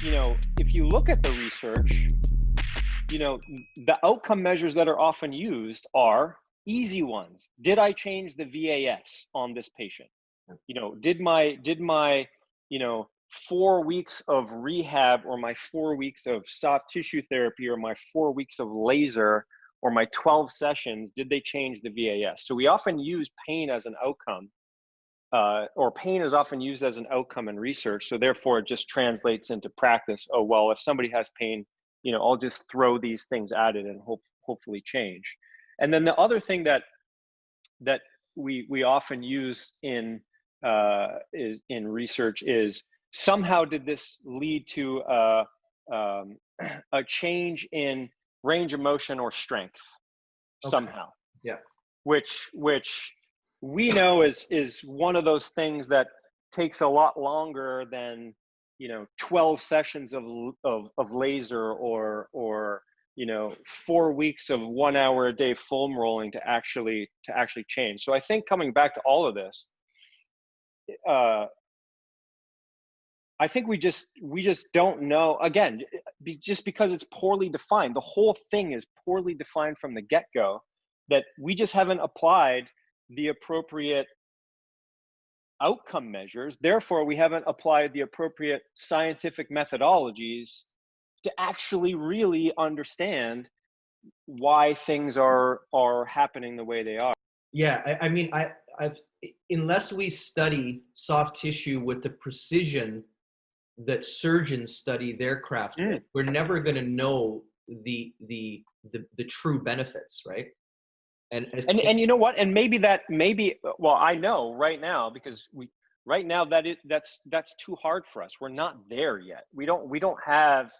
if you look at the research, the outcome measures that are often used are easy ones. Did I change the VAS on this patient? Did my 4 weeks of rehab, or my 4 weeks of soft tissue therapy, or my 4 weeks of laser, or my 12 sessions, did they change the VAS? So we often use pain as an outcome, or pain is often used as an outcome in research. So therefore it just translates into practice. Oh, well, if somebody has pain, I'll just throw these things at it and hopefully change. And then the other thing that we often use in research is, somehow did this lead to a change in range of motion or strength somehow? Yeah. Which we know is one of those things that takes a lot longer than 12 sessions of laser, or 4 weeks of 1 hour a day foam rolling to actually change. So I think, coming back to all of this, I think we just don't know, again, just because it's poorly defined. The whole thing is poorly defined from the get-go, that we just haven't applied the appropriate outcome measures. Therefore, we haven't applied the appropriate scientific methodologies to actually really understand why things are happening the way they are. Yeah, I mean, I've unless we study soft tissue with the precision that surgeons study their craft with, we're never going to know the true benefits, right? And you know what? And well, I know right now, because that's too hard for us. We're not there yet. We don't have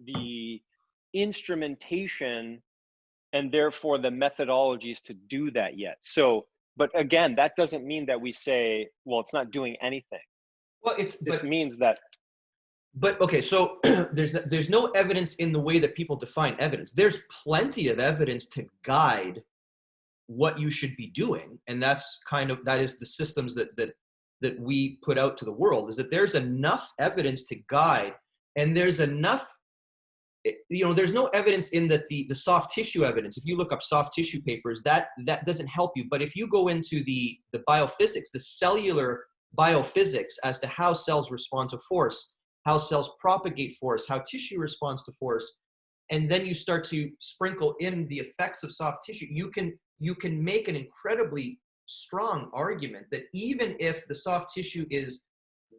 the instrumentation, and therefore the methodologies to do that yet. So, but again, that doesn't mean that we say, well, it's not doing anything. Well, means that. But okay, so there's no evidence in the way that people define evidence. There's plenty of evidence to guide what you should be doing, and that is the systems that we put out to the world, is that there's enough evidence to guide, and there's enough, there's no evidence in that the soft tissue evidence. If you look up soft tissue papers, that doesn't help you. But if you go into the biophysics, the cellular biophysics, as to how cells respond to force, how cells propagate force, how tissue responds to force, and then you start to sprinkle in the effects of soft tissue, you can make an incredibly strong argument that even if the soft tissue is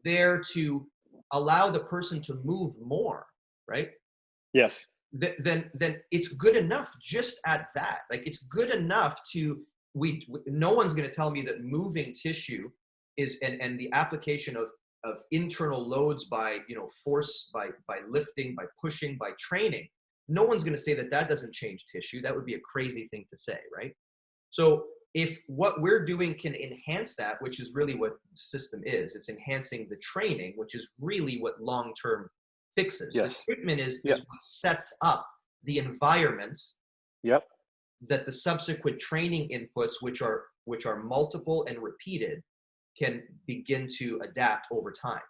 there to allow the person to move more, right? Yes. Then it's good enough just at that. Like, it's good enough to, no one's going to tell me that moving tissue is, and the application of internal loads by, force, by lifting, by pushing, by training, no one's going to say that doesn't change tissue. That would be a crazy thing to say, right? So if what we're doing can enhance that, which is really what the system is, it's enhancing the training, which is really what long-term fixes. Yes. The treatment is what sets up the environment that the subsequent training inputs, which are multiple and repeated, can begin to adapt over time.